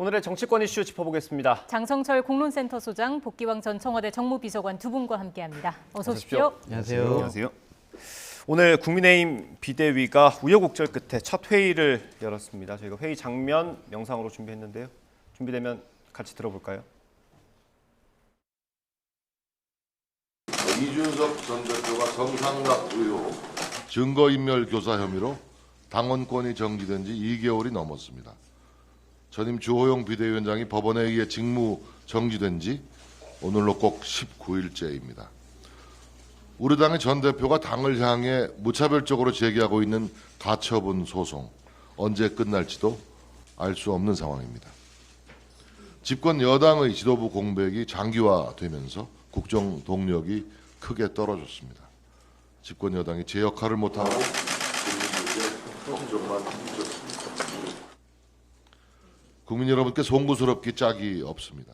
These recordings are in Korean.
오늘의 정치권 이슈 짚어보겠습니다. 장성철 공론센터 소장, 복귀왕 전 청와대 정무비서관 두 분과 함께합니다. 어서 오십시오. 안녕하세요. 안녕하세요. 오늘 국민의힘 비대위가 우여곡절 끝에 첫 회의를 열었습니다. 저희가 회의 장면 영상으로 준비했는데요. 준비되면 같이 들어볼까요? 이준석 전 대표가 정상납 의혹, 증거인멸 교사 혐의로 당원권이 정지된 지 2개월이 넘었습니다. 전임 주호영 비대위원장이 법원에 의해 직무 정지된 지 오늘로 꼭 19일째입니다. 우리 당의 전 대표가 당을 향해 무차별적으로 제기하고 있는 가처분 소송, 언제 끝날지도 알 수 없는 상황입니다. 집권 여당의 지도부 공백이 장기화되면서 국정 동력이 크게 떨어졌습니다. 집권 여당이 제 역할을 못하고 국민들에게 걱정만 미쳤습니다. 국민 여러분께 송구스럽기 짝이 없습니다.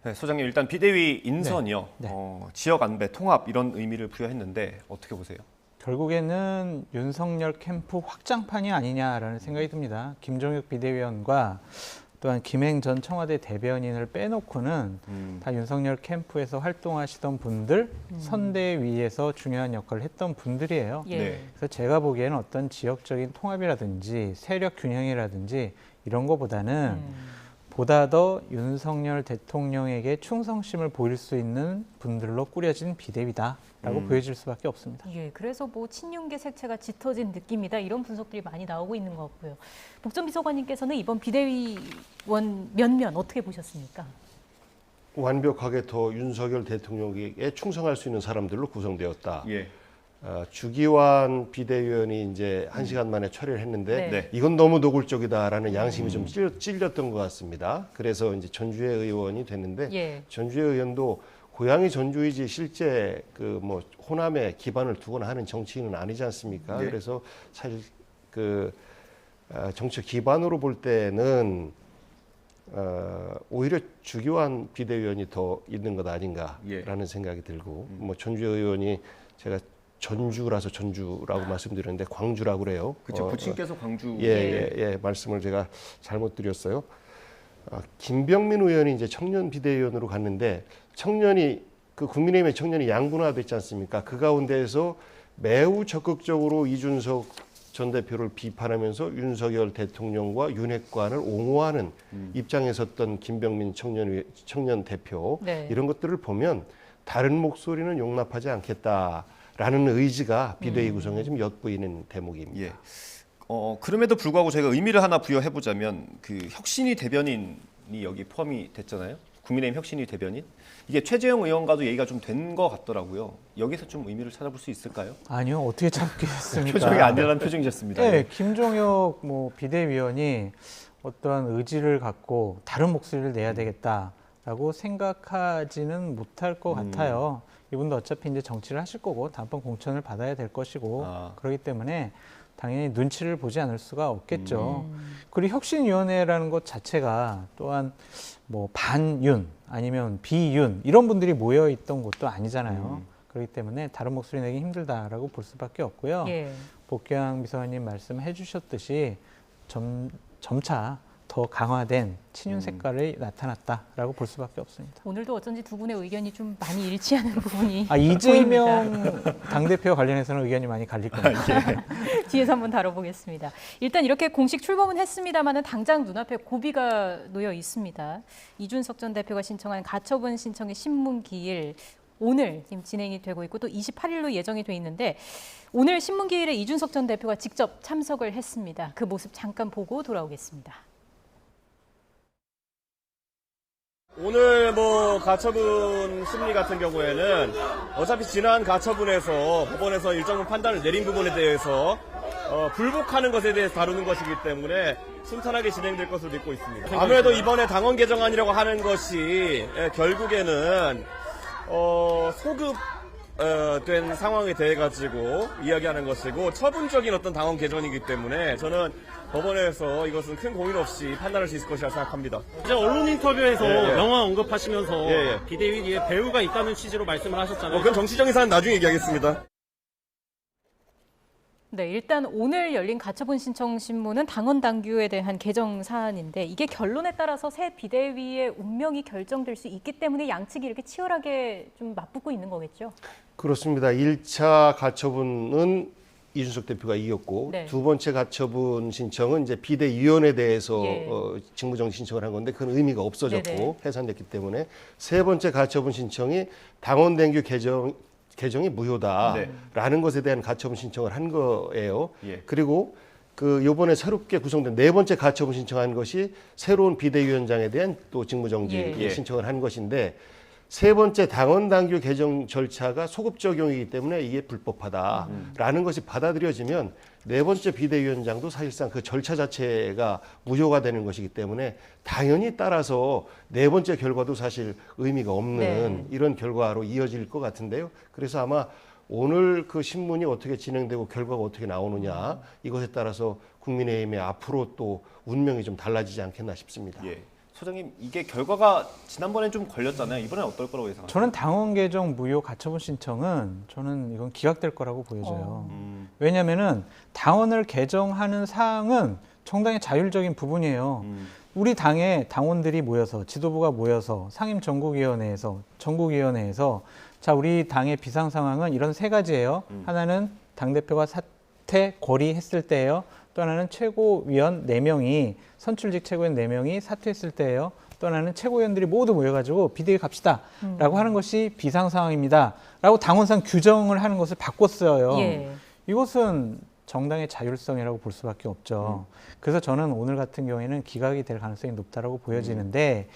네, 소장님 일단 비대위 인선이요. 네. 지역 안배, 통합 이런 의미를 부여했는데 어떻게 보세요? 결국에는 윤석열 캠프 확장판이 아니냐라는 생각이 듭니다. 김종혁 비대위원과 또한 김행 전 청와대 대변인을 빼놓고는 다 윤석열 캠프에서 활동하시던 분들, 선대위에서 중요한 역할을 했던 분들이에요. 예. 네. 그래서 제가 보기에는 어떤 지역적인 통합이라든지 세력 균형이라든지 이런 거보다는 보다 더 윤석열 대통령에게 충성심을 보일 수 있는 분들로 꾸려진 비대위다라고 보여질 수밖에 없습니다. 예, 그래서 뭐 친윤계 색채가 짙어진 느낌이다 이런 분석들이 많이 나오고 있는 것 같고요. 복전 비서관님께서는 이번 비대위원 면면 어떻게 보셨습니까? 완벽하게 더 윤석열 대통령에게 충성할 수 있는 사람들로 구성되었다. 예. 주기환 비대위원이 이제 1시간 만에 처리를 했는데 네. 이건 너무 노골적이다라는 양심이 좀 찔렸던 것 같습니다. 그래서 이제 전주혜 의원이 됐는데 예. 전주혜 의원도 고향이 전주이지 실제 그 뭐 호남에 기반을 두거나 하는 정치인은 아니지 않습니까? 네. 그래서 사실 그 정치 기반으로 볼 때는 오히려 주기환 비대위원이 더 있는 것 아닌가라는 예. 생각이 들고 뭐 전주혜 의원이 제가 전주라서 전주라고 말씀드렸는데 광주라고 그래요. 그렇죠. 부친께서 광주. 예, 말씀을 제가 잘못 드렸어요. 김병민 의원이 이제 청년 비대위원으로 갔는데 청년이 그 국민의힘의 청년이 양분화됐지 않습니까? 그 가운데에서 매우 적극적으로 이준석 전 대표를 비판하면서 윤석열 대통령과 윤핵관을 옹호하는 입장에 섰던 김병민 청년 대표 네. 이런 것들을 보면 다른 목소리는 용납하지 않겠다라는 의지가 비대위 구성에 좀 엿보이는 대목입니다. 예. 그럼에도 불구하고 저희가 의미를 하나 부여해보자면 그 혁신위 대변인이 여기 포함이 됐잖아요. 국민의힘 혁신위 대변인. 이게 최재형 의원과도 얘기가 좀 된 것 같더라고요. 여기서 좀 의미를 찾아볼 수 있을까요? 아니요, 어떻게 찾겠습니까? 표정이 안전한 표정이셨습니다. 네, 김종혁 비대위원이 어떠한 의지를 갖고 다른 목소리를 내야 되겠다라고 생각하지는 못할 것 같아요. 이분도 어차피 이제 정치를 하실 거고 다음번 공천을 받아야 될 것이고 그렇기 때문에 당연히 눈치를 보지 않을 수가 없겠죠. 그리고 혁신위원회라는 것 자체가 또한 뭐 반윤 아니면 비윤 이런 분들이 모여 있던 곳도 아니잖아요. 그렇기 때문에 다른 목소리 내기 힘들다라고 볼 수밖에 없고요. 예. 복귀왕 비서관님 말씀해 주셨듯이 점차 더 강화된 친윤 색깔이 나타났다라고 볼 수밖에 없습니다. 오늘도 어쩐지 두 분의 의견이 좀 많이 일치하는 부분이 이재명 당대표 관련해서는 의견이 많이 갈릴 겁니다. 뒤에서 한번 다뤄보겠습니다. 일단 이렇게 공식 출범은 했습니다마는 당장 눈앞에 고비가 놓여 있습니다. 이준석 전 대표가 신청한 가처분 신청의 신문기일 오늘 지금 진행이 되고 있고 또 28일로 예정이 돼 있는데 오늘 신문기일에 이준석 전 대표가 직접 참석을 했습니다. 그 모습 잠깐 보고 돌아오겠습니다. 오늘 가처분 심리 같은 경우에는 어차피 지난 가처분에서 법원에서 일정 부분 판단을 내린 부분에 대해서 불복하는 것에 대해서 다루는 것이기 때문에 순탄하게 진행될 것으로 믿고 있습니다. 아무래도 이번에 당원 개정안이라고 하는 것이 결국에는 소급된 상황에 대해 가지고 이야기하는 것이고 처분적인 어떤 당원 개정이기 때문에 저는 법원에서 이것은 큰 고민 없이 판단할 수 있을 것이라 생각합니다. 이제 언론 인터뷰에서 영화 언급하시면서 예. 비대위에 배우가 있다는 취지로 말씀을 하셨잖아요. 그건 정치적인 사안은 나중에 얘기하겠습니다. 네, 일단 오늘 열린 가처분 신청 신문은 당원 당규에 대한 개정 사안인데 이게 결론에 따라서 새 비대위의 운명이 결정될 수 있기 때문에 양측이 이렇게 치열하게 좀 맞붙고 있는 거겠죠. 그렇습니다. 1차 가처분은 이준석 대표가 이겼고 네. 두 번째 가처분 신청은 이제 비대위원에 대해서 예. 직무정지 신청을 한 건데 그건 의미가 없어졌고 네네. 해산됐기 때문에 세 번째 가처분 신청이 당원 당규 개정이 무효다라는 것에 대한 가처분 신청을 한 거예요. 예. 그리고 그 요번에 새롭게 구성된 네 번째 가처분 신청한 것이 새로운 비대위원장에 대한 또 직무정지 예. 신청을 한 것인데 세 번째 당원 당규 개정 절차가 소급 적용이기 때문에 이게 불법하다라는 것이 받아들여지면 네 번째 비대위원장도 사실상 그 절차 자체가 무효가 되는 것이기 때문에 당연히 따라서 네 번째 결과도 사실 의미가 없는 네. 이런 결과로 이어질 것 같은데요. 그래서 아마 오늘 그 신문이 어떻게 진행되고 결과가 어떻게 나오느냐 이것에 따라서 국민의힘의 앞으로 또 운명이 좀 달라지지 않겠나 싶습니다. 예. 소장님, 이게 결과가 지난번에 좀 걸렸잖아요. 이번엔 어떨 거라고 예상하세요? 저는 당원 개정 무효 가처분 신청은 저는 이건 기각될 거라고 보여져요. 왜냐하면은 당원을 개정하는 사항은 정당의 자율적인 부분이에요. 우리 당의 당원들이 모여서 지도부가 모여서 상임 전국위원회에서 전국위원회에서 자 우리 당의 비상 상황은 이런 세 가지예요. 하나는 당 대표가 사퇴 고리했을 때예요. 또 하나는 최고위원 4명이 선출직 최고위원 4명이 사퇴했을 때예요. 또 하나는 최고위원들이 모두 모여가지고 비대위 갑시다라고 하는 것이 비상 상황입니다라고 당원상 규정을 하는 것을 바꿨어요. 예. 이것은 정당의 자율성이라고 볼 수밖에 없죠. 그래서 저는 오늘 같은 경우에는 기각이 될 가능성이 높다라고 보여지는데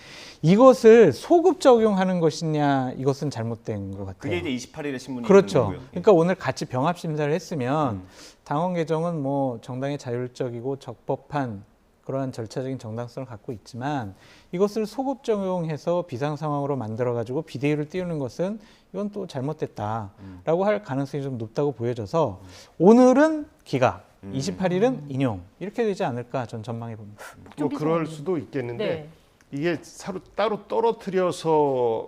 이것을 소급 적용하는 것이냐 이것은 잘못된 것 같아요. 그게 이제 28일에 신문이 그렇죠. 있는 거고요. 그러니까 오늘 같이 병합 심사를 했으면 당원 개정은 뭐 정당의 자율적이고 적법한 그러한 절차적인 정당성을 갖고 있지만 이것을 소급 적용해서 비상 상황으로 만들어 가지고 비대위를 띄우는 것은 이건 또 잘못됐다라고 할 가능성이 좀 높다고 보여져서 오늘은 기각, 28일은 인용 이렇게 되지 않을까 전 전망해 봅니다. 뭐 그럴 수도 있겠는데 네. 이게 따로 떨어뜨려서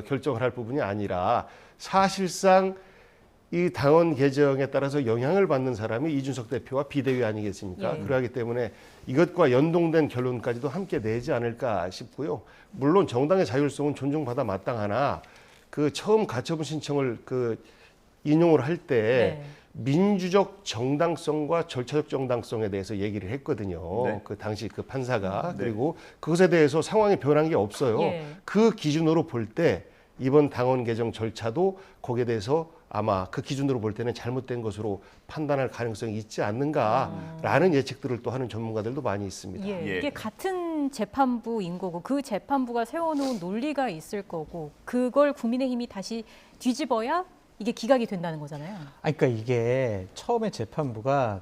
결정을 할 부분이 아니라 사실상 이 당원 개정에 따라서 영향을 받는 사람이 이준석 대표와 비대위 아니겠습니까? 예. 그러기 때문에 이것과 연동된 결론까지도 함께 내지 않을까 싶고요. 물론 정당의 자율성은 존중받아 마땅하나 그 처음 가처분 신청을 인용을 할 때 네. 민주적 정당성과 절차적 정당성에 대해서 얘기를 했거든요. 네. 그 당시 그 판사가. 네. 그리고 그것에 대해서 상황이 변한 게 없어요. 예. 그 기준으로 볼 때 이번 당원 개정 절차도 거기에 대해서 아마 그 기준으로 볼 때는 잘못된 것으로 판단할 가능성이 있지 않는가라는 예측들을 또 하는 전문가들도 많이 있습니다. 예, 예. 이게 같은 재판부인 거고 그 재판부가 세워놓은 논리가 있을 거고 그걸 국민의힘이 다시 뒤집어야 이게 기각이 된다는 거잖아요. 그러니까 이게 처음에 재판부가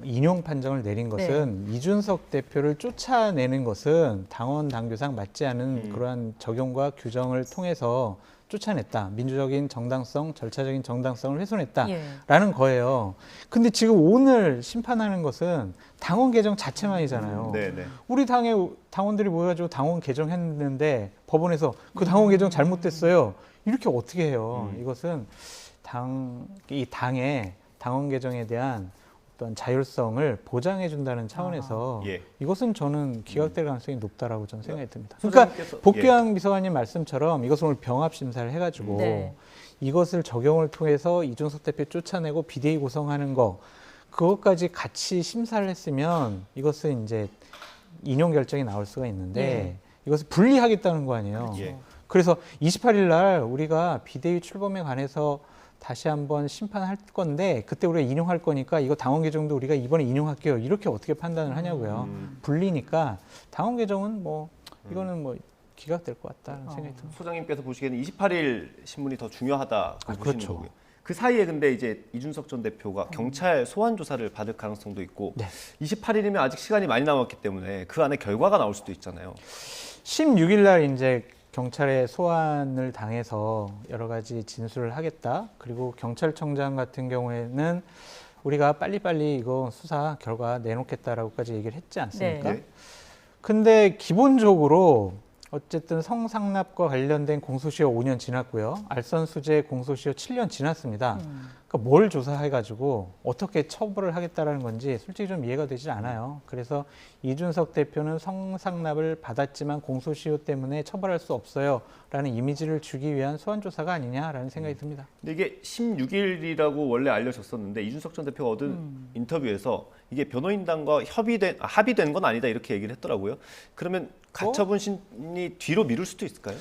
인용 판정을 내린 것은 이준석 대표를 쫓아내는 것은 당원 당규상 맞지 않은 그러한 적용과 규정을 통해서 쫓아냈다. 민주적인 정당성, 절차적인 정당성을 훼손했다라는 거예요. 근데 지금 오늘 심판하는 것은 당원 개정 자체만이잖아요. 네. 우리 당의 당원들이 모여가지고 당원 개정했는데 법원에서 그 당원 개정 잘못됐어요. 이렇게 어떻게 해요? 이것은 이 당의 당원 개정에 대한 어떤 자율성을 보장해 준다는 차원에서 예. 이것은 저는 기각될 가능성이 높다라고 저는 생각이 듭니다. 그러니까 소장님께서- 복귀왕 비서관님 말씀처럼 이것을 오늘 병합 심사를 해가지고 네. 이것을 적용을 통해서 이준석 대표 쫓아내고 비대위 구성하는 거 그것까지 같이 심사를 했으면 이것은 이제 인용 결정이 나올 수가 있는데 이것을 분리하겠다는 거 아니에요. 예. 그래서 28일 날 우리가 비대위 출범에 관해서 다시 한번 심판할 건데 그때 우리가 인용할 거니까 이거 당원 개정도 우리가 이번에 인용할게요. 이렇게 어떻게 판단을 하냐고요. 분리니까 당원 개정은 뭐 이거는 뭐 기각될 것 같다는 생각이 듭니다. 소장님께서 보시기에는 28일 신문이 더 중요하다고 보시는 그렇죠. 거고요. 그 사이에 근데 이제 이준석 전 대표가 경찰 소환 조사를 받을 가능성도 있고 네. 28일이면 아직 시간이 많이 남았기 때문에 그 안에 결과가 나올 수도 있잖아요. 16일 날 이제 경찰에 소환을 당해서 여러 가지 진술을 하겠다. 그리고 경찰청장 같은 경우에는 우리가 빨리빨리 이거 수사 결과 내놓겠다라고까지 얘기를 했지 않습니까? 네. 근데 기본적으로 어쨌든 성상납과 관련된 공소시효 5년 지났고요. 알선수재 공소시효 7년 지났습니다. 그러니까 뭘 조사해가지고 어떻게 처벌을 하겠다라는 건지 솔직히 좀 이해가 되지 않아요. 그래서 이준석 대표는 성상납을 받았지만 공소시효 때문에 처벌할 수 없어요라는 이미지를 주기 위한 소환조사가 아니냐라는 생각이 듭니다. 근데 이게 16일이라고 원래 알려졌었는데 이준석 전 대표가 얻은 인터뷰에서 이게 변호인단과 합의된 건 아니다 이렇게 얘기를 했더라고요. 그러면 가처분 신이 뒤로 미룰 수도 있을까요?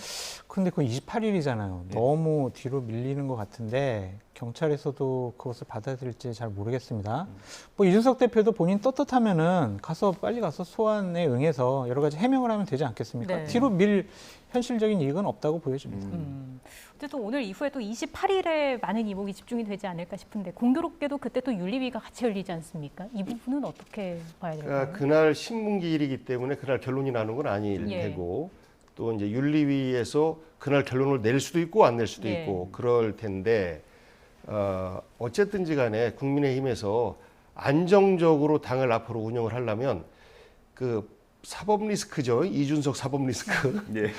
근데 그건 28일이잖아요. 너무 뒤로 밀리는 것 같은데 경찰에서도 그것을 받아들일지 잘 모르겠습니다. 뭐 이준석 대표도 본인 떳떳하면은 빨리 가서 소환에 응해서 여러 가지 해명을 하면 되지 않겠습니까? 네. 뒤로 밀 현실적인 이익은 없다고 보여집니다. 어쨌든 오늘 이후에 또 28일에 많은 이목이 집중이 되지 않을까 싶은데 공교롭게도 그때 또 윤리위가 같이 열리지 않습니까? 이 부분은 어떻게 봐야 될까요? 그러니까 그날 신문기일이기 때문에 그날 결론이 나는 건 아닐 예. 테고 또 이제 윤리위에서 그날 결론을 낼 수도 있고 안 낼 수도 예. 있고 그럴 텐데 어쨌든지 간에 국민의힘에서 안정적으로 당을 앞으로 운영을 하려면 그 사법 리스크죠. 이준석 사법 리스크. 네.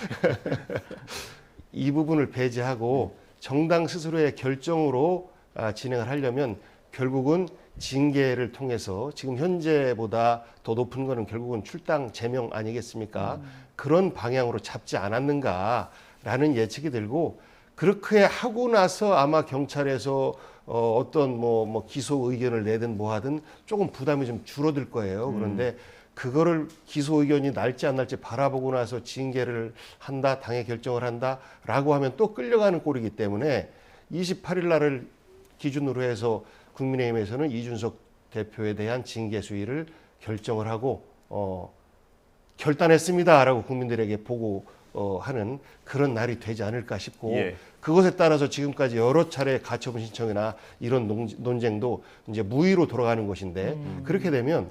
이 부분을 배제하고 정당 스스로의 결정으로 진행을 하려면 결국은 징계를 통해서 지금 현재보다 더 높은 거는 결국은 출당 제명 아니겠습니까? 그런 방향으로 잡지 않았는가라는 예측이 들고 그렇게 하고 나서 아마 경찰에서 어떤 뭐 기소 의견을 내든 뭐 하든 조금 부담이 좀 줄어들 거예요. 그런데 그거를 기소 의견이 날지 안 날지 바라보고 나서 징계를 한다, 당의 결정을 한다라고 하면 또 끌려가는 꼴이기 때문에 28일 날을 기준으로 해서 국민의힘에서는 이준석 대표에 대한 징계 수위를 결정을 하고 결단했습니다라고 국민들에게 보고하는 그런 날이 되지 않을까 싶고 예. 그것에 따라서 지금까지 여러 차례 가처분 신청이나 이런 논쟁도 이제 무의로 돌아가는 것인데 그렇게 되면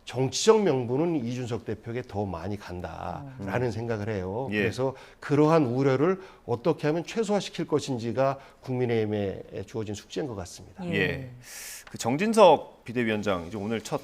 정치적 명분은 이준석 대표에게 더 많이 간다라는 생각을 해요. 예. 그래서 그러한 우려를 어떻게 하면 최소화시킬 것인지가 국민의힘에 주어진 숙제인 것 같습니다. 예. 그 정진석 비대위원장 이제 오늘 첫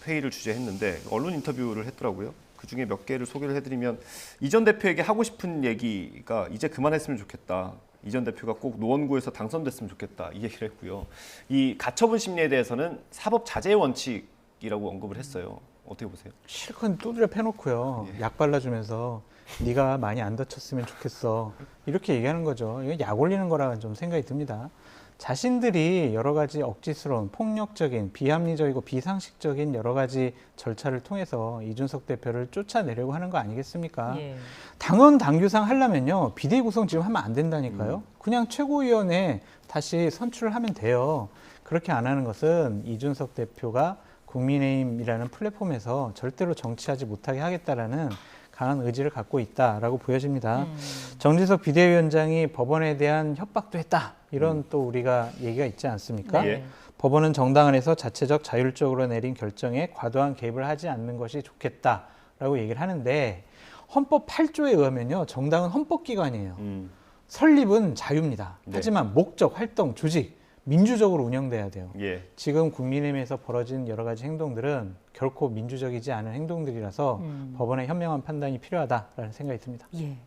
회의를 주재했는데 언론 인터뷰를 했더라고요. 그 중에 몇 개를 소개를 해드리면 이 전 대표에게 하고 싶은 얘기가 이제 그만했으면 좋겠다. 이 전 대표가 꼭 노원구에서 당선됐으면 좋겠다. 이 얘기를 했고요. 이 가처분 심리에 대해서는 사법 자제 원칙이라고 언급을 했어요. 어떻게 보세요? 실컷 두드려 패놓고요. 약 발라주면서 네가 많이 안 다쳤으면 좋겠어. 이렇게 얘기하는 거죠. 이건 약 올리는 거라는 좀 생각이 듭니다. 자신들이 여러 가지 억지스러운 폭력적인 비합리적이고 비상식적인 여러 가지 절차를 통해서 이준석 대표를 쫓아내려고 하는 거 아니겠습니까? 예. 당원 당규상 하려면요. 비대위 구성 지금 하면 안 된다니까요. 그냥 최고위원회 다시 선출을 하면 돼요. 그렇게 안 하는 것은 이준석 대표가 국민의힘이라는 플랫폼에서 절대로 정치하지 못하게 하겠다라는 강한 의지를 갖고 있다라고 보여집니다. 정진석 비대위원장이 법원에 대한 협박도 했다. 이런 또 우리가 얘기가 있지 않습니까? 네. 법원은 정당 안에서 자체적 자율적으로 내린 결정에 과도한 개입을 하지 않는 것이 좋겠다라고 얘기를 하는데 헌법 8조에 의하면요. 정당은 헌법기관이에요. 설립은 자유입니다. 네. 하지만 목적, 활동, 조직 민주적으로 운영돼야 돼요. 예. 지금 국민의힘에서 벌어진 여러 가지 행동들은 결코 민주적이지 않은 행동들이라서 법원의 현명한 판단이 필요하다라는 생각이 듭니다. 예.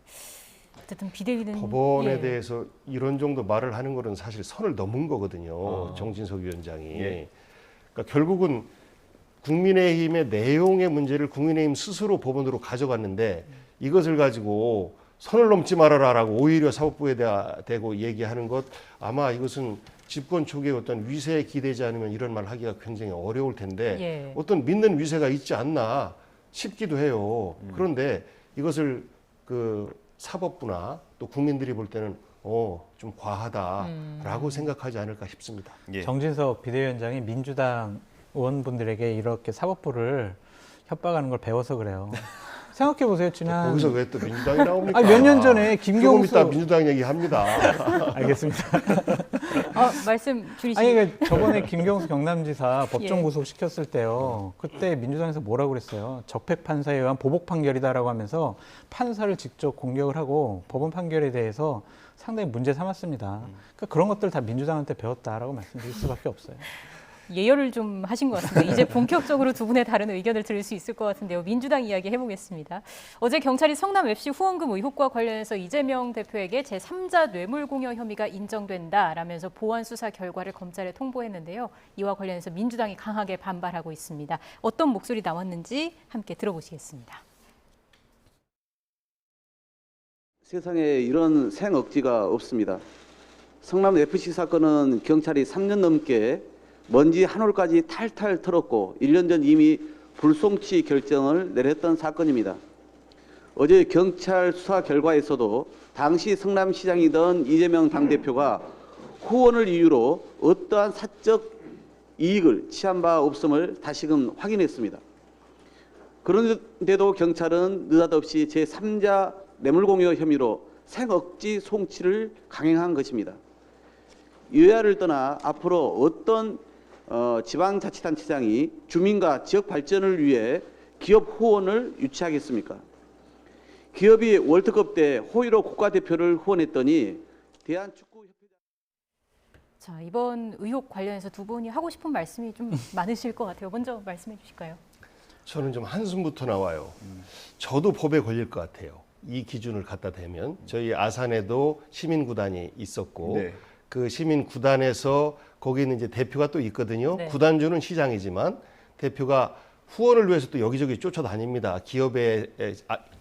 어쨌든 비대위는 법원에 예. 대해서 이런 정도 말을 하는 거는 사실 선을 넘은 거거든요. 정진석 위원장이. 예. 그러니까 결국은 국민의힘의 내용의 문제를 국민의힘 스스로 법원으로 가져갔는데 이것을 가지고 선을 넘지 말아라라고 오히려 사법부에 대고 얘기하는 것 아마 이것은 집권 초기에 어떤 위세에 기대지 않으면 이런 말 하기가 굉장히 어려울 텐데 예. 어떤 믿는 위세가 있지 않나 싶기도 해요. 그런데 이것을 그 사법부나 또 국민들이 볼 때는 좀 과하다라고 생각하지 않을까 싶습니다. 예. 정진석 비대위원장이 민주당 의원분들에게 이렇게 사법부를 협박하는 걸 배워서 그래요. 생각해 보세요. 지난 거기서 왜 또 민주당이 나옵니까? 몇 년 전에 조금 김경수 이따 민주당 얘기합니다. 알겠습니다. 말씀 줄이시고 아니 그러니까 저번에 김경수 경남지사 법정 예. 구속 시켰을 때요. 그때 민주당에서 뭐라고 그랬어요? 적폐 판사에 의한 보복 판결이다라고 하면서 판사를 직접 공격을 하고 법원 판결에 대해서 상당히 문제 삼았습니다. 그러니까 그런 것들 다 민주당한테 배웠다라고 말씀드릴 수밖에 없어요. 예열을 좀 하신 것 같습니다. 이제 본격적으로 두 분의 다른 의견을 들을 수 있을 것 같은데요. 민주당 이야기 해보겠습니다. 어제 경찰이 성남 FC 후원금 의혹과 관련해서 이재명 대표에게 제3자 뇌물공여 혐의가 인정된다라면서 보완 수사 결과를 검찰에 통보했는데요. 이와 관련해서 민주당이 강하게 반발하고 있습니다. 어떤 목소리 나왔는지 함께 들어보시겠습니다. 세상에 이런 생억지가 없습니다. 성남 FC 사건은 경찰이 3년 넘게 먼지 한 올까지 탈탈 털었고 1년 전 이미 불송치 결정을 내렸던 사건입니다. 어제 경찰 수사 결과에서도 당시 성남시장이던 이재명 당대표가 후원을 이유로 어떠한 사적 이익을 취한 바 없음을 다시금 확인했습니다. 그런데도 경찰은 느닷없이 제3자 뇌물공여 혐의로 생억지 송치를 강행한 것입니다. 여야를 떠나 앞으로 어떤 지방자치단체장이 주민과 지역 발전을 위해 기업 후원을 유치하겠습니까? 기업이 월드컵 때 호의로 국가대표를 후원했더니 대한축구협회장. 자, 이번 의혹 관련해서 두 분이 하고 싶은 말씀이 좀 많으실 것 같아요. 먼저 말씀해 주실까요? 저는 좀 한숨부터 나와요. 저도 법에 걸릴 것 같아요. 이 기준을 갖다 대면 저희 아산에도 시민구단이 있었고 네. 그 시민구단에서 거기는 이제 대표가 또 있거든요. 네. 구단주는 시장이지만 대표가 후원을 위해서 또 여기저기 쫓아다닙니다. 기업에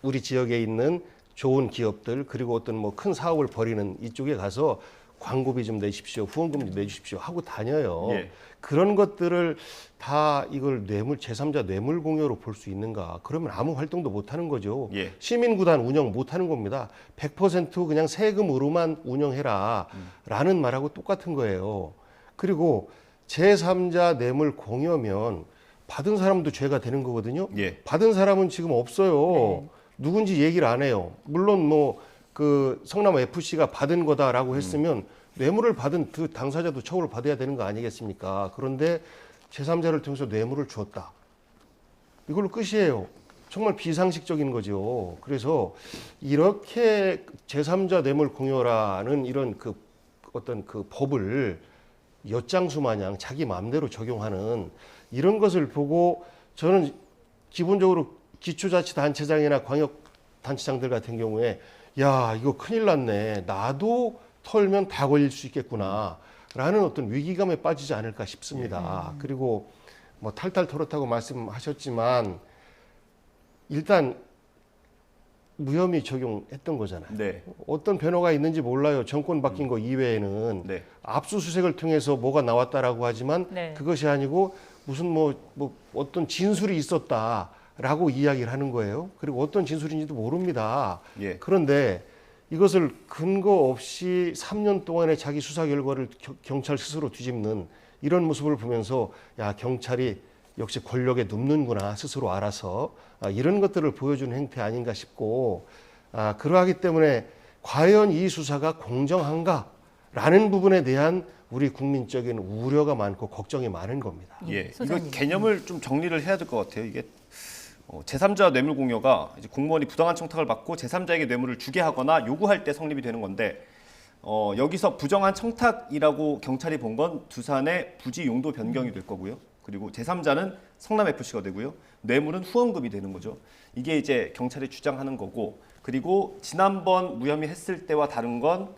우리 지역에 있는 좋은 기업들 그리고 어떤 뭐 큰 사업을 벌이는 이쪽에 가서 광고비 좀 내십시오, 후원금 좀 내주십시오 하고 다녀요. 예. 그런 것들을 다 이걸 제3자 뇌물 공여로 볼 수 있는가? 그러면 아무 활동도 못 하는 거죠. 예. 시민구단 운영 못 하는 겁니다. 100% 그냥 세금으로만 운영해라 라는 말하고 똑같은 거예요. 그리고 제3자 뇌물 공여면 받은 사람도 죄가 되는 거거든요. 예. 받은 사람은 지금 없어요. 누군지 얘기를 안 해요. 물론 뭐 그 성남 FC가 받은 거다라고 했으면 뇌물을 받은 그 당사자도 처벌을 받아야 되는 거 아니겠습니까? 그런데 제3자를 통해서 뇌물을 주었다. 이걸로 끝이에요. 정말 비상식적인 거죠. 그래서 이렇게 제3자 뇌물 공여라는 이런 그 어떤 그 법을 엿장수 마냥 자기 마음대로 적용하는 이런 것을 보고 저는 기본적으로 기초자치단체장이나 광역단체장들 같은 경우에 야 이거 큰일 났네. 나도 털면 다 걸릴 수 있겠구나 라는 어떤 위기감에 빠지지 않을까 싶습니다. 그리고 뭐 탈탈 털었다고 말씀하셨지만 일단 무혐의 적용했던 거잖아요. 네. 어떤 변화가 있는지 몰라요. 정권 바뀐 거 이외에는 네. 압수수색을 통해서 뭐가 나왔다라고 하지만 네. 그것이 아니고 무슨 뭐 어떤 진술이 있었다라고 이야기를 하는 거예요. 그리고 어떤 진술인지도 모릅니다. 예. 그런데 이것을 근거 없이 3년 동안의 자기 수사 결과를 경찰 스스로 뒤집는 이런 모습을 보면서 야 경찰이 역시 권력에 눕는구나 스스로 알아서 이런 것들을 보여주는 행태 아닌가 싶고 그러하기 때문에 과연 이 수사가 공정한가라는 부분에 대한 우리 국민적인 우려가 많고 걱정이 많은 겁니다. 예, 이거 소장님. 개념을 좀 정리를 해야 될 것 같아요. 이게 제3자 뇌물 공여가 이제 공무원이 부당한 청탁을 받고 제3자에게 뇌물을 주게 하거나 요구할 때 성립이 되는 건데 여기서 부정한 청탁이라고 경찰이 본 건 두산의 부지 용도 변경이 될 거고요. 그리고 제3자는 성남 FC가 되고요. 뇌물은 후원금이 되는 거죠. 이게 이제 경찰이 주장하는 거고 그리고 지난번 무혐의 했을 때와 다른 건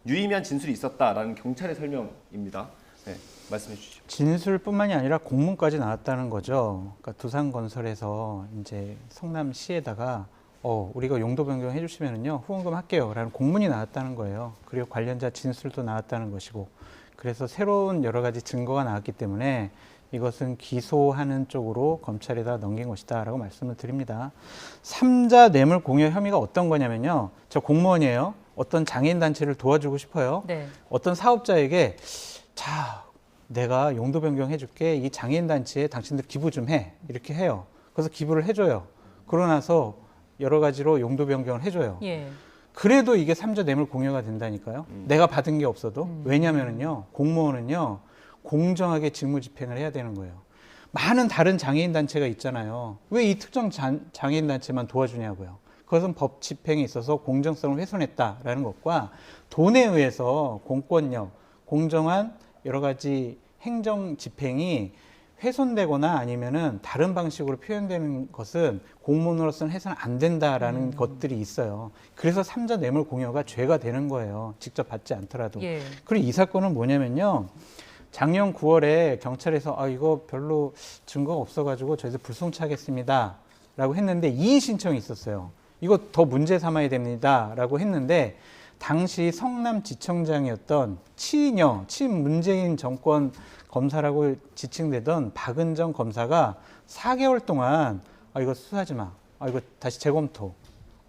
유의미한 진술이 있었다라는 경찰의 설명입니다. 네, 말씀해 주시죠. 진술뿐만이 아니라 공문까지 나왔다는 거죠. 그러니까 두산건설에서 이제 성남시에다가 우리가 용도 변경해 주시면은요 후원금 할게요라는 공문이 나왔다는 거예요. 그리고 관련자 진술도 나왔다는 것이고, 그래서 새로운 여러 가지 증거가 나왔기 때문에 이것은 기소하는 쪽으로 검찰에다 넘긴 것이다라고 말씀을 드립니다. 3자 뇌물 공여 혐의가 어떤 거냐면요, 저 공무원이에요. 어떤 장애인 단체를 도와주고 싶어요. 네. 어떤 사업자에게 자, 내가 용도 변경해 줄게. 이 장애인 단체에 당신들 기부 좀 해. 이렇게 해요. 그래서 기부를 해줘요. 그러고 나서 여러 가지로 용도 변경을 해줘요. 예. 그래도 이게 3자 뇌물 공여가 된다니까요. 내가 받은 게 없어도. 왜냐면은요, 공무원은요, 공정하게 직무 집행을 해야 되는 거예요. 많은 다른 장애인 단체가 있잖아요. 왜 이 특정 장애인 단체만 도와주냐고요. 그것은 법 집행에 있어서 공정성을 훼손했다라는 것과 돈에 의해서 공권력, 공정한 여러 가지 행정 집행이 훼손되거나 아니면은 다른 방식으로 표현되는 것은 공무원으로서는 해서는 안 된다라는 것들이 있어요. 그래서 삼자 뇌물 공여가 죄가 되는 거예요. 직접 받지 않더라도. 예. 그리고 이 사건은 뭐냐면요. 작년 9월에 경찰에서 이거 별로 증거가 없어가지고 저희서 불송치하겠습니다 라고 했는데 이의 신청이 있었어요. 이거 더 문제 삼아야 됩니다 라고 했는데 당시 성남지청장이었던 친문재인 정권 검사라고 지칭되던 박은정 검사가 4개월 동안 이거 수사하지 마, 이거 다시 재검토,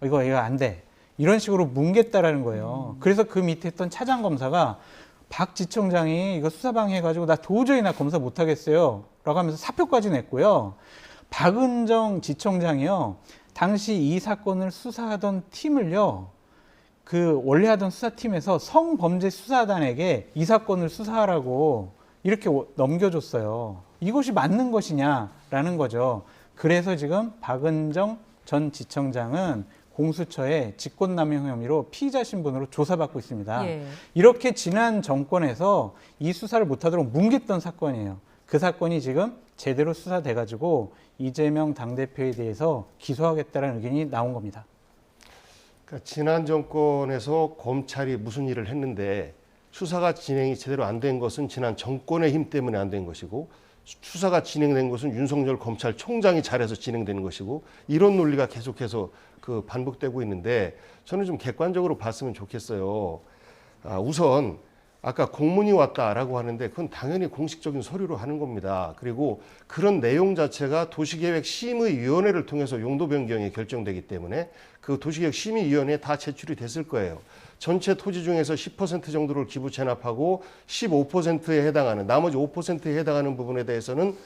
이거 안 돼, 이런 식으로 뭉갰다라는 거예요. 그래서 그 밑에 있던 차장 검사가 박 지청장이 이거 수사방해해가지고 나 도저히 검사 못하겠어요 라고 하면서 사표까지 냈고요. 박은정 지청장이요, 당시 이 사건을 수사하던 팀을요, 그 원래 하던 수사팀에서 성범죄 수사단에게 이 사건을 수사하라고 이렇게 넘겨줬어요. 이것이 맞는 것이냐라는 거죠. 그래서 지금 박은정 전 지청장은 공수처에 직권남용 혐의로 피의자 신분으로 조사받고 있습니다. 예. 이렇게 지난 정권에서 이 수사를 못하도록 뭉갰던 사건이에요. 그 사건이 지금 제대로 수사돼가지고 이재명 당대표에 대해서 기소하겠다는 의견이 나온 겁니다. 그러니까 지난 정권에서 검찰이 무슨 일을 했는데 수사가 진행이 제대로 안 된 것은 지난 정권의 힘 때문에 안 된 것이고, 수사가 진행된 것은 윤석열 검찰총장이 잘해서 진행된 것이고, 이런 논리가 계속해서 반복되고 있는데, 저는 좀 객관적으로 봤으면 좋겠어요. 우선 아까 공문이 왔다라고 하는데 그건 당연히 공식적인 서류로 하는 겁니다. 그리고 그런 내용 자체가 도시계획심의위원회를 통해서 용도 변경이 결정되기 때문에 그 도시계획심의위원회에 다 제출이 됐을 거예요. 전체 토지 중에서 10% 정도를 기부 체납하고 15%에 해당하는, 나머지 5%에 해당하는 부분에 대해서는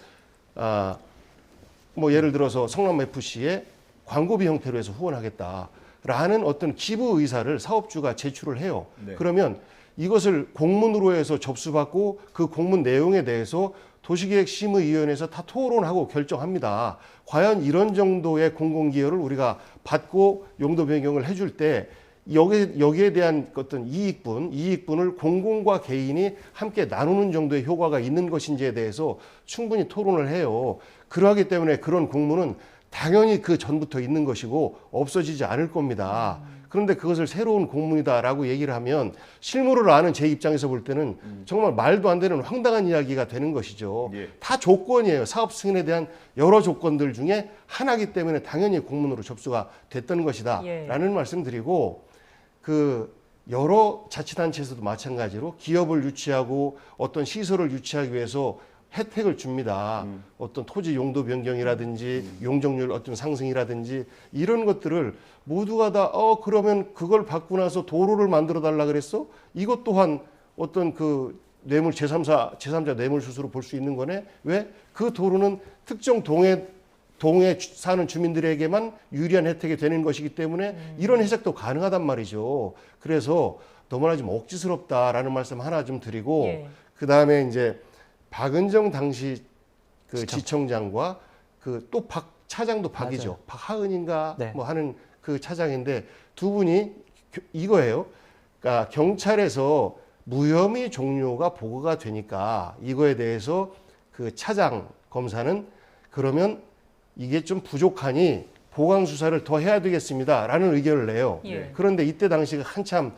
뭐 예를 들어서 성남FC에 광고비 형태로 해서 후원하겠다라는 어떤 기부 의사를 사업주가 제출을 해요. 네. 그러면 이것을 공문으로 해서 접수받고 그 공문 내용에 대해서 도시계획심의위원회에서 다 토론하고 결정합니다. 과연 이런 정도의 공공기여를 우리가 받고 용도 변경을 해줄 때 여기에 대한 어떤 이익분을 공공과 개인이 함께 나누는 정도의 효과가 있는 것인지에 대해서 충분히 토론을 해요. 그러하기 때문에 그런 공문은 당연히 그 전부터 있는 것이고 없어지지 않을 겁니다. 그런데 그것을 새로운 공문이다라고 얘기를 하면 실무를 아는 제 입장에서 볼 때는 정말 말도 안 되는 황당한 이야기가 되는 것이죠. 예. 다 조건이에요. 사업 승인에 대한 여러 조건들 중에 하나이기 때문에 당연히 공문으로 접수가 됐던 것이다 라는 말씀 드리고, 여러 자치단체에서도 마찬가지로 기업을 유치하고 어떤 시설을 유치하기 위해서 혜택을 줍니다. 어떤 토지 용도 변경이라든지 용적률 어떤 상승이라든지 이런 것들을 모두가 다 그러면 그걸 받고 나서 도로를 만들어 달라 그랬어? 이것 또한 어떤 뇌물 제3자 뇌물 수수로 볼 수 있는 거네. 왜? 그 도로는 특정 동에 사는 주민들에게만 유리한 혜택이 되는 것이기 때문에 이런 해석도 가능하단 말이죠. 그래서 너무나 좀 억지스럽다라는 말씀 하나 좀 드리고, 그 다음에 이제 박은정 당시 지청장과 또 박 차장도 박이죠. 맞아요. 박하은인가 네. 뭐 하는 그 차장인데 두 분이 이거예요. 그러니까 경찰에서 무혐의 종료가 보고가 되니까 이거에 대해서 그 차장 검사는 그러면 이게 좀 부족하니 보강 수사를 더 해야 되겠습니다라는 의견을 내요. 그런데 이때 당시가 한참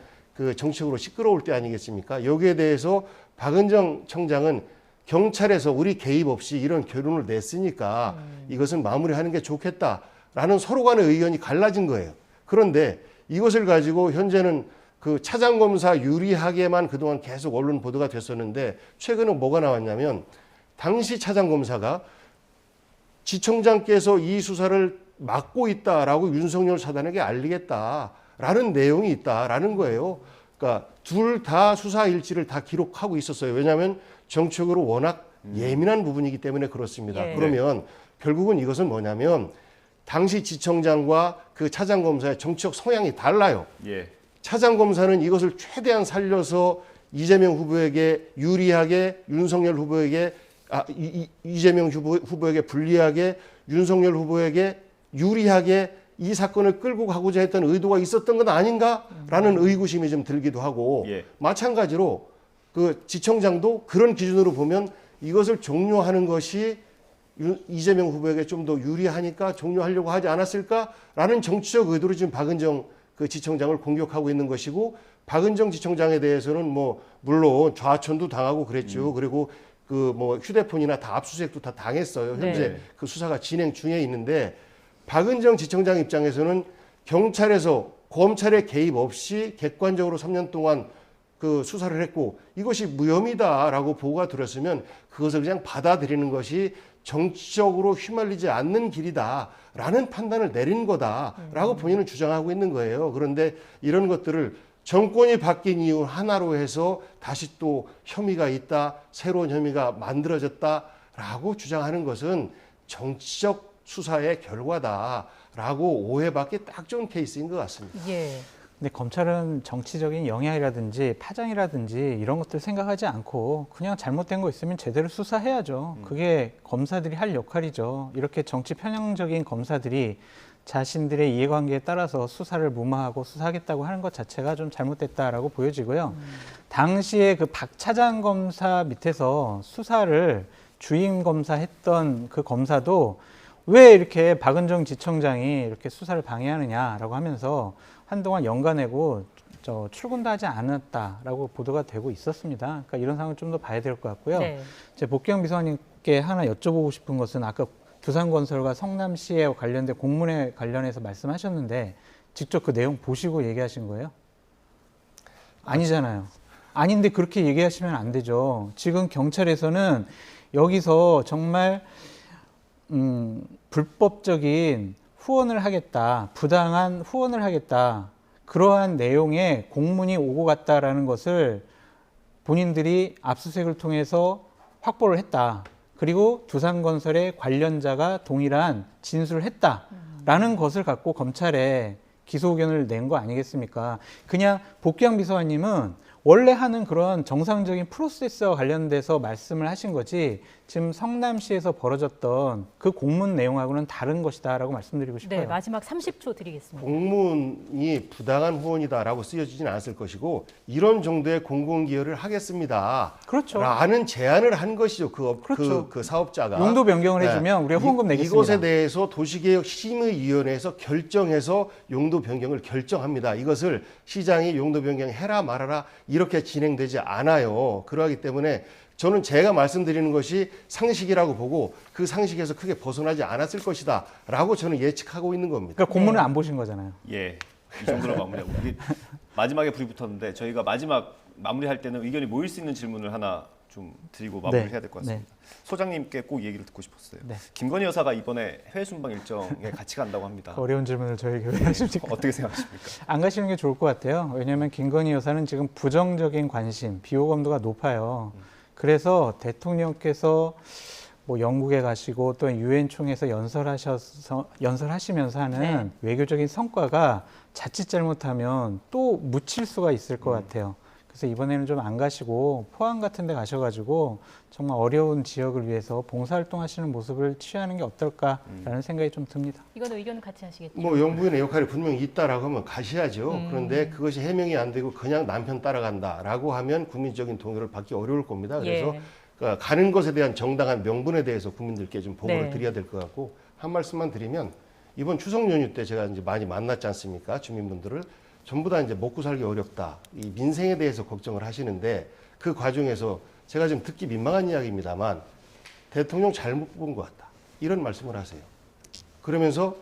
정치적으로 시끄러울 때 아니겠습니까? 여기에 대해서 박은정 청장은 경찰에서 우리 개입 없이 이런 결론을 냈으니까 이것은 마무리하는 게 좋겠다라는 서로 간의 의견이 갈라진 거예요. 그런데 이것을 가지고 현재는 그 차장검사 유리하게만 그동안 계속 언론 보도가 됐었는데, 최근에 뭐가 나왔냐면 당시 차장검사가 지청장께서 이 수사를 막고 있다라고 윤석열 사단에게 알리겠다라는 내용이 있다라는 거예요. 그러니까 둘 다 수사 일지를 다 기록하고 있었어요. 왜냐하면 정치적으로 워낙 예민한 부분이기 때문에 그렇습니다. 그러면 결국은 이것은 뭐냐면 당시 지청장과 그 차장검사의 정치적 성향이 달라요. 차장검사는 이것을 최대한 살려서 이재명 후보에게 유리하게, 윤석열 후보에게 이재명 후보에게 불리하게, 윤석열 후보에게 유리하게 이 사건을 끌고 가고자 했던 의도가 있었던 건 아닌가라는 의구심이 좀 들기도 하고, 마찬가지로 그 지청장도 그런 기준으로 보면 이것을 종료하는 것이 이재명 후보에게 좀 더 유리하니까 종료하려고 하지 않았을까라는 정치적 의도로 지금 박은정 그 지청장을 공격하고 있는 것이고, 박은정 지청장에 대해서는 뭐 물론 좌천도 당하고 그랬죠. 그리고 그 뭐 휴대폰이나 다 압수수색도 다 당했어요. 현재 네. 그 수사가 진행 중에 있는데, 박은정 지청장 입장에서는 경찰에서 검찰의 개입 없이 객관적으로 3년 동안 그 수사를 했고 이것이 무혐의다라고 보고가 들었으면 그것을 그냥 받아들이는 것이 정치적으로 휘말리지 않는 길이다라는 판단을 내린 거다라고 본인은 주장하고 있는 거예요. 그런데 이런 것들을 정권이 바뀐 이유 하나로 해서 다시 또 혐의가 있다, 새로운 혐의가 만들어졌다라고 주장하는 것은 정치적 수사의 결과다라고 오해받기 딱 좋은 케이스인 것 같습니다. 예. 근데 검찰은 정치적인 영향이라든지 파장이라든지 이런 것들 생각하지 않고 그냥 잘못된 거 있으면 제대로 수사해야죠. 그게 검사들이 할 역할이죠. 이렇게 정치 편향적인 검사들이 자신들의 이해관계에 따라서 수사를 무마하고 수사하겠다고 하는 것 자체가 좀 잘못됐다라고 보여지고요. 당시에 그 박 차장 검사 밑에서 수사를 주임 검사했던 그 검사도 왜 이렇게 박은정 지청장이 이렇게 수사를 방해하느냐라고 하면서 한동안 연가내고 출근도 하지 않았다라고 보도가 되고 있었습니다. 그러니까 이런 상황을 좀 더 봐야 될 것 같고요. 네. 제 복귀영 비서관님께 하나 여쭤보고 싶은 것은 아까 두산건설과 성남시에 관련된 공문에 관련해서 말씀하셨는데 직접 그 내용 보시고 얘기하신 거예요? 아니잖아요. 아닌데 그렇게 얘기하시면 안 되죠. 지금 경찰에서는 여기서 정말 불법적인 후원을 하겠다, 부당한 후원을 하겠다, 그러한 내용의 공문이 오고 갔다라는 것을 본인들이 압수수색을 통해서 확보를 했다. 그리고 두산건설의 관련자가 동일한 진술을 했다라는 것을 갖고 검찰에 기소 의견을 낸 거 아니겠습니까? 그냥 복귀영 비서관님은 원래 하는 그런 정상적인 프로세스와 관련돼서 말씀을 하신 거지 지금 성남시에서 벌어졌던 그 공문 내용하고는 다른 것이다라고 말씀드리고 싶어요. 네, 마지막 30초 드리겠습니다. 공문이 부당한 후원이다라고 쓰여지진 않았을 것이고 이런 정도의 공공기여를 하겠습니다. 그렇죠. 라는 제안을 한 것이죠. 그렇죠. 그 사업자가. 용도 변경을 해주면 우리가 후원금 내겠습니다. 이것에 대해서 도시개혁심의위원회에서 결정해서 용도 변경을 결정합니다. 이것을 시장이 용도 변경해라 말아라 이렇게 진행되지 않아요. 그러하기 때문에 저는 제가 말씀드리는 것이 상식이라고 보고 그 상식에서 크게 벗어나지 않았을 것이다 라고 저는 예측하고 있는 겁니다. 그러니까 공문을 안 보신 거잖아요. 예, 이 정도로 마무리하고 이게 마지막에 불이 붙었는데 저희가 마지막 마무리할 때는 의견이 모일 수 있는 질문을 하나 좀 드리고 마무리해야 될 것 같습니다. 소장님께 꼭 얘기를 듣고 싶었어요. 네. 김건희 여사가 이번에 해외 순방 일정에 같이 간다고 합니다. 어려운 질문을 저에게 왜 하십니까? 어떻게 생각하십니까? 안 가시는 게 좋을 것 같아요. 왜냐하면 김건희 여사는 지금 부정적인 관심, 비호감도가 높아요. 그래서 대통령께서 뭐 영국에 가시고 또 유엔 총회에서 연설하시면서 하는 외교적인 성과가 자칫 잘못하면 또 묻힐 수가 있을 것 같아요. 그래서 이번에는 좀 안 가시고 포항 같은 데 가셔가지고 정말 어려운 지역을 위해서 봉사활동하시는 모습을 취하는 게 어떨까라는 생각이 좀 듭니다. 이거는 의견 같이 하시겠죠? 뭐 영부인의 역할이 분명히 있다라고 하면 가셔야죠. 그런데 그것이 해명이 안 되고 그냥 남편 따라간다라고 하면 국민적인 동의를 받기 어려울 겁니다. 그래서 예. 그러니까 가는 것에 대한 정당한 명분에 대해서 국민들께 좀 보고를 네. 드려야 될 것 같고 한 말씀만 드리면 이번 추석 연휴 때 제가 이제 많이 만났지 않습니까? 주민분들을 전부 다 이제 먹고 살기 어렵다. 이 민생에 대해서 걱정을 하시는데 그 과정에서 제가 좀 듣기 민망한 이야기입니다만 대통령 잘못 본 것 같다. 이런 말씀을 하세요. 그러면서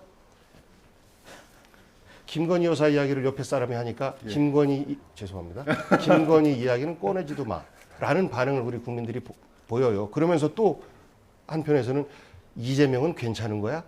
김건희 여사 이야기를 옆에 사람이 하니까 죄송합니다. 김건희 이야기는 꺼내지도 마라는 반응을 우리 국민들이 보여요. 그러면서 또 한편에서는 이재명은 괜찮은 거야?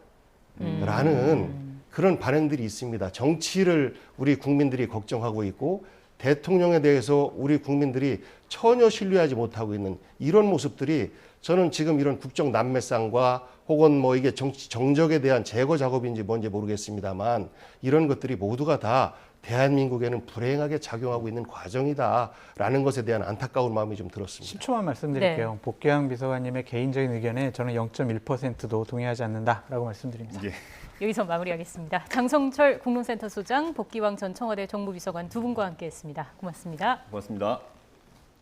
라는 그런 반응들이 있습니다. 정치를 우리 국민들이 걱정하고 있고 대통령에 대해서 우리 국민들이 전혀 신뢰하지 못하고 있는 이런 모습들이 저는 지금 이런 국정 난매상과 혹은 뭐 이게 정적에 대한 제거 작업인지 뭔지 모르겠습니다만 이런 것들이 모두가 다 대한민국에는 불행하게 작용하고 있는 과정이다라는 것에 대한 안타까운 마음이 좀 들었습니다. 10초만 말씀드릴게요. 복귀영 비서관님의 개인적인 의견에 저는 0.1%도 동의하지 않는다라고 말씀드립니다. 예. 여기서 마무리하겠습니다. 장성철 국론센터 소장, 복귀왕 전 청와대 정무비서관 두 분과 함께했습니다. 고맙습니다. 고맙습니다.